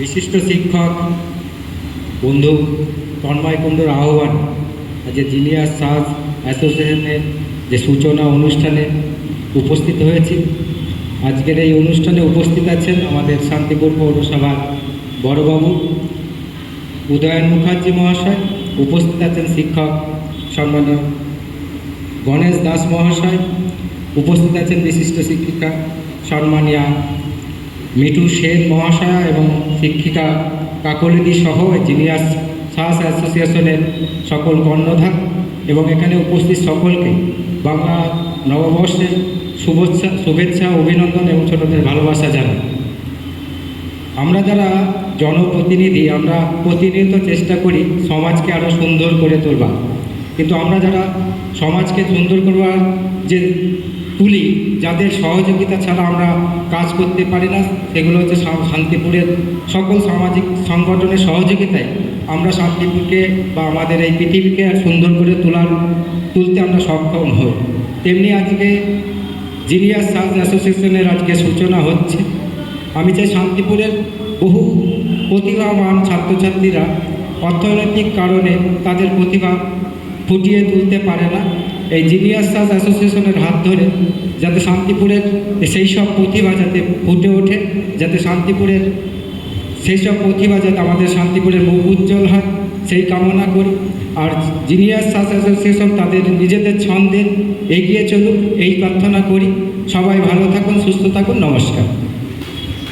বিশিষ্ট শিক্ষক বন্ধু তন্ময় কুণ্ডুর আহ্বান আজকে জিনিয়াস সাজ অ্যাসোসিয়েশনের যে সূচনা অনুষ্ঠানে উপস্থিত হয়েছি। আজকের এই অনুষ্ঠানে উপস্থিত আছেন আমাদের শান্তিপুর পৌরসভার বড়বাবু উদয়ন মুখার্জি মহাশয়, উপস্থিত আছেন শিক্ষক সম্মানীয় গণেশ দাস মহাশয়, উপস্থিত আছেন বিশিষ্ট শিক্ষিকা সম্মানীয়া মিঠু সেন মহাশয়া এবং শিক্ষিকা কাকলিদি সহ জিনিয়াস সাহস অ্যাসোসিয়েশনের সকল কর্ণধার এবং এখানে উপস্থিত সকলকে বাংলা নববর্ষের শুভেচ্ছা অভিনন্দন এবং ছোটদের ভালোবাসা জানাই। আমরা যারা জনপ্রতিনিধি আমরা প্রতিনিয়ত চেষ্টা করি সমাজকে আরও সুন্দর করে তোলবার, কিন্তু আমরা যারা সমাজকে সুন্দর করবার যে তুলি, যাদের সহযোগিতা ছাড়া আমরা কাজ করতে পারি না, সেগুলো হচ্ছে শান্তিপুরের সকল সামাজিক সংগঠনের সহযোগিতায় আমরা শান্তিপুরকে বা আমাদের এই পৃথিবীকে সুন্দর করে তুলতে আমরা সক্ষম হই। তেমনি আজকে জিনিয়াস সাজ অ্যাসোসিয়েশনের আজকে সূচনা হচ্ছে। আমি চাই শান্তিপুরের বহু প্রতিভাবান ছাত্রছাত্রীরা অর্থনৈতিক কারণে তাদের প্রতিভা ফুটিয়ে তুলতে পারে না, এই জিনিয়াস সাজ অ্যাসোসিয়েশনের হাত ধরে যাতে শান্তিপুরের সেই সব প্রতিভা যাতে ফুটে ওঠে, যাতে শান্তিপুরের সেই সব প্রতিভা যাতে আমাদের শান্তিপুরের মুখ উজ্জ্বল হয়, সেই কামনা করি। আর জিনিয়াস সাজ অ্যাসোসিয়েশন তাদের নিজেদের ছন্দে এগিয়ে চলুক এই প্রার্থনা করি। সবাই ভালো থাকুন, সুস্থ থাকুন, নমস্কার।